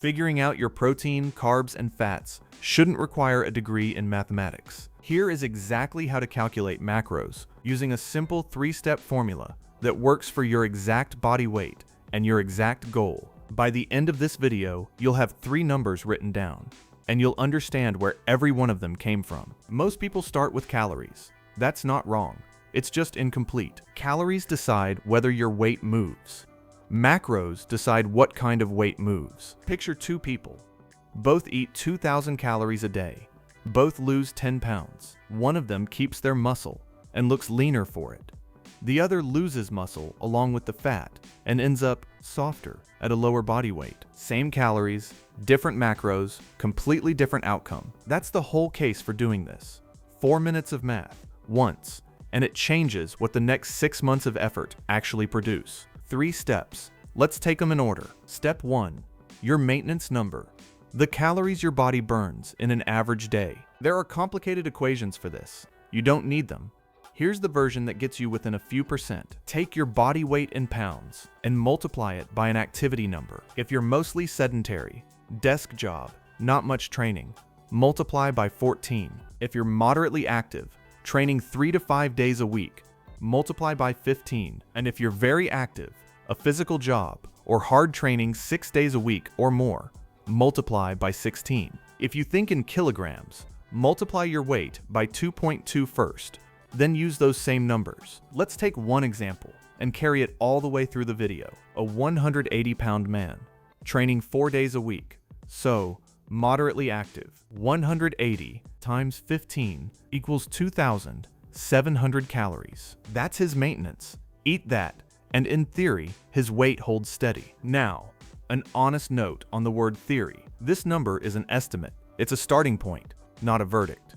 Figuring out your protein, carbs, and fats shouldn't require a degree in mathematics. Here is exactly how to calculate macros using a simple 3-step formula that works for your exact body weight and your exact goal. By the end of this video, you'll have 3 numbers written down, and you'll understand where every one of them came from. Most people start with calories. That's not wrong. It's just incomplete. Calories decide whether your weight moves. Macros decide what kind of weight moves. Picture 2 people. Both eat 2,000 calories a day. Both lose 10 pounds. One of them keeps their muscle and looks leaner for it. The other loses muscle along with the fat and ends up softer at a lower body weight. Same calories, different macros, completely different outcome. That's the whole case for doing this. 4 minutes of math, once, and it changes what the next 6 months of effort actually produce. 3 steps. Let's take them in order. Step 1. Your maintenance number. The calories your body burns in an average day. There are complicated equations for this. You don't need them. Here's the version that gets you within a few percent. Take your body weight in pounds and multiply it by an activity number. If you're mostly sedentary, desk job, not much training, multiply by 14. If you're moderately active, training 3 to 5 days a week, multiply by 15. And if you're very active, a physical job, or hard training 6 days a week or more, multiply by 16. If you think in kilograms, multiply your weight by 2.2 first, then use those same numbers. Let's take one example and carry it all the way through the video. A 180-pound man, training 4 days a week, so moderately active. 180 times 15 equals 2,700 calories. That's his maintenance. Eat that, and in theory, his weight holds steady. Now, an honest note on the word theory. This number is an estimate. It's a starting point, not a verdict.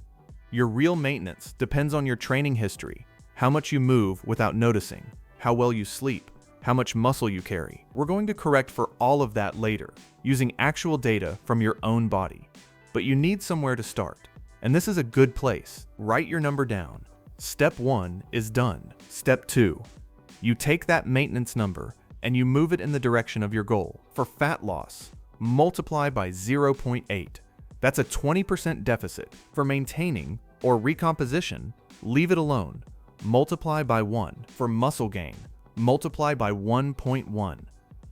Your real maintenance depends on your training history, how much you move without noticing, how well you sleep, how much muscle you carry. We're going to correct for all of that later, using actual data from your own body. But you need somewhere to start, and this is a good place. Write your number down. Step 1 is done. Step 2. You take that maintenance number and you move it in the direction of your goal. For fat loss, multiply by 0.8. That's a 20% deficit. For maintaining or recomposition, leave it alone. Multiply by 1. For muscle gain, multiply by 1.1.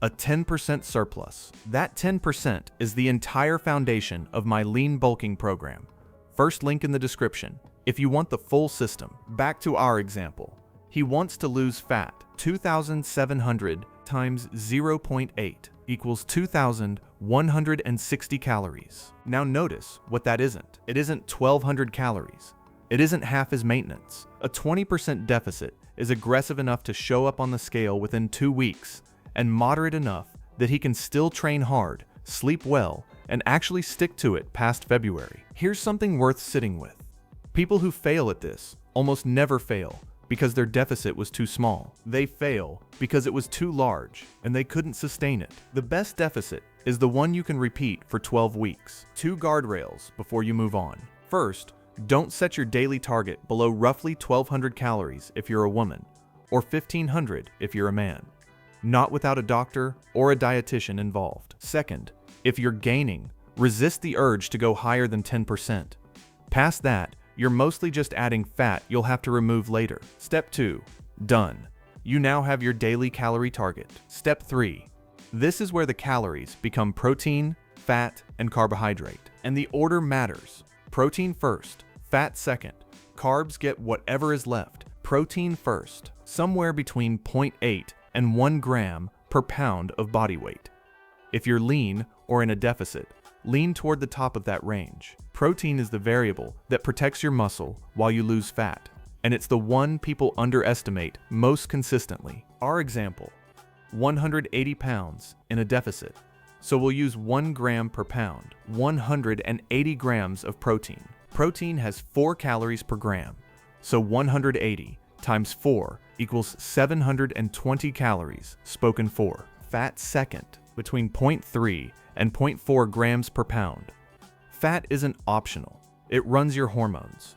A 10% surplus. That 10% is the entire foundation of my lean bulking program. First link in the description if you want the full system. Back to our example. He wants to lose fat. 2,700 times 0.8 equals 2,160 calories. Now notice what that isn't. It isn't 1,200 calories. It isn't half his maintenance. A 20% deficit is aggressive enough to show up on the scale within 2 weeks, and moderate enough that he can still train hard, sleep well, and actually stick to it past February. Here's something worth sitting with. People who fail at this almost never fail because their deficit was too small. They fail because it was too large and they couldn't sustain it. The best deficit is the one you can repeat for 12 weeks. 2 guardrails before you move on. First, don't set your daily target below roughly 1,200 calories if you're a woman, or 1,500 if you're a man. Not without a doctor or a dietitian involved. Second, if you're gaining, resist the urge to go higher than 10%. Past that, you're mostly just adding fat you'll have to remove later. Step 2. Done. You now have your daily calorie target. Step 3. This is where the calories become protein, fat, and carbohydrate. And the order matters. Protein first, fat second. Carbs get whatever is left. Protein first, somewhere between 0.8 and 1 gram per pound of body weight. If you're lean or in a deficit, lean toward the top of that range. Protein is the variable that protects your muscle while you lose fat, and it's the one people underestimate most consistently. Our example, 180 pounds in a deficit, so we'll use 1 gram per pound, 180 grams of protein. Protein has 4 calories per gram, so 180 times 4 equals 720 calories spoken for. Fat second, between 0.3 and 0.4 grams per pound. Fat isn't optional. It runs your hormones.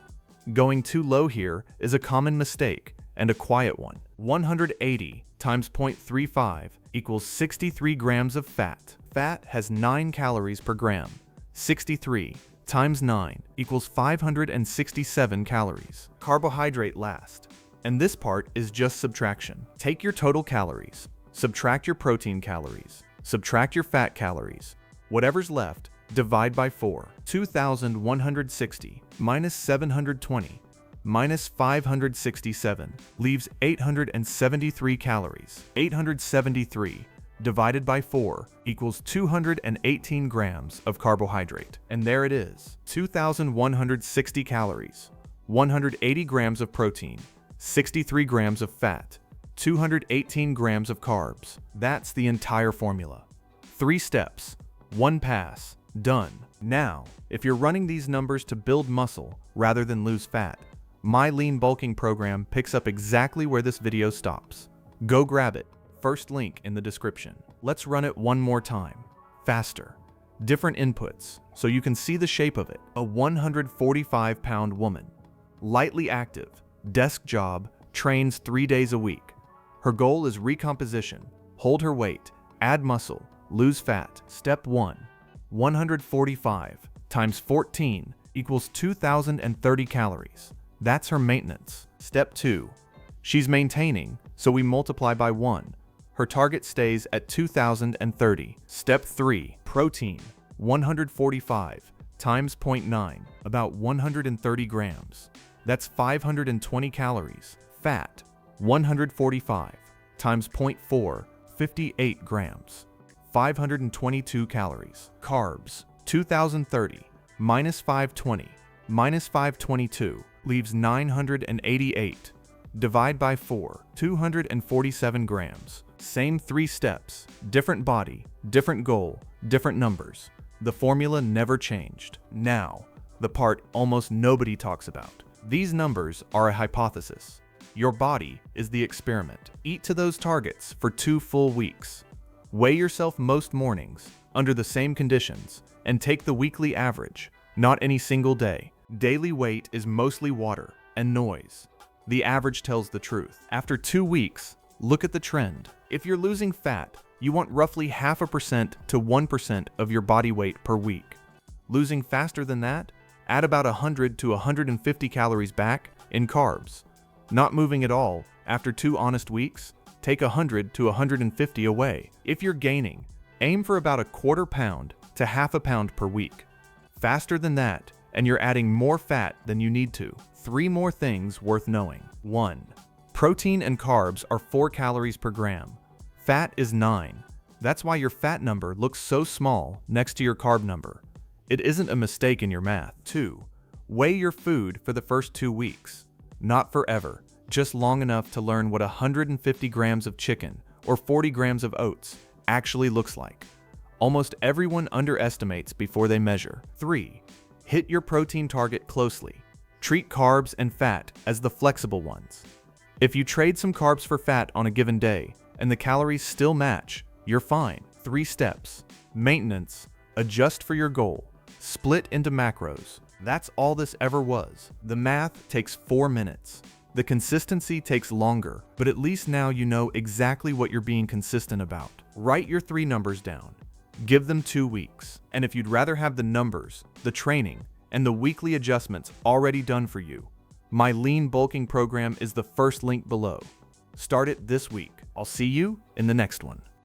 Going too low here is a common mistake and a quiet one. 180 times 0.35 equals 63 grams of fat. Fat has 9 calories per gram. 63 times 9 equals 567 calories. Carbohydrate last. And this part is just subtraction. Take your total calories, subtract your protein calories, subtract your fat calories. Whatever's left, divide by 4. 2,160 minus 720 minus 567 leaves 873 calories. 873 divided by 4 equals 218 grams of carbohydrate. And there it is, 2,160 calories, 180 grams of protein, 63 grams of fat, 218 grams of carbs. That's the entire formula. 3 steps, 1 pass, done. Now, if you're running these numbers to build muscle rather than lose fat, my lean bulking program picks up exactly where this video stops. Go grab it. First link in the description. Let's run it one more time. Faster. Different inputs, so you can see the shape of it. A 145-pound woman. Lightly active. Desk job. Trains 3 days a week. Her goal is recomposition. Hold her weight. Add muscle. Lose fat. Step 1. 145 times 14 equals 2,030 calories. That's her maintenance. Step 2. She's maintaining, so we multiply by 1. Her target stays at 2,030. Step 3. Protein. 145 times 0.9, about 130 grams. That's 520 calories. Fat. 145 times 0.4, 58 grams. 522 calories. Carbs. 2,030 minus 520 minus 522 leaves 988. Divide by 4, 247 grams. Same 3 steps, different body, different goal, different numbers. The formula never changed. Now, the part almost nobody talks about. These numbers are a hypothesis. Your body is the experiment. Eat to those targets for 2 full weeks. Weigh yourself most mornings, under the same conditions, and take the weekly average, not any single day. Daily weight is mostly water and noise. The average tells the truth. After 2 weeks, look at the trend. If you're losing fat, you want roughly 0.5% to 1% of your body weight per week. Losing faster than that, add about 100 to 150 calories back in carbs. Not moving at all, after 2 honest weeks, take 100 to 150 away. If you're gaining, aim for about 1/4 pound to 1/2 pound per week. Faster than that, and you're adding more fat than you need to. 3 more things worth knowing. 1. Protein and carbs are 4 calories per gram. Fat is 9. That's why your fat number looks so small next to your carb number. It isn't a mistake in your math. 2. Weigh your food for the first 2 weeks. Not forever, just long enough to learn what 150 grams of chicken or 40 grams of oats actually looks like. Almost everyone underestimates before they measure. 3. Hit your protein target closely. Treat carbs and fat as the flexible ones. If you trade some carbs for fat on a given day and the calories still match, you're fine. 3 steps. Maintenance. Adjust for your goal. Split into macros. That's all this ever was. The math takes 4 minutes. The consistency takes longer, but at least now you know exactly what you're being consistent about. Write your 3 numbers down. Give them 2 weeks. And if you'd rather have the numbers, the training, and the weekly adjustments already done for you, my lean bulking program is the first link below. Start it this week. I'll see you in the next one.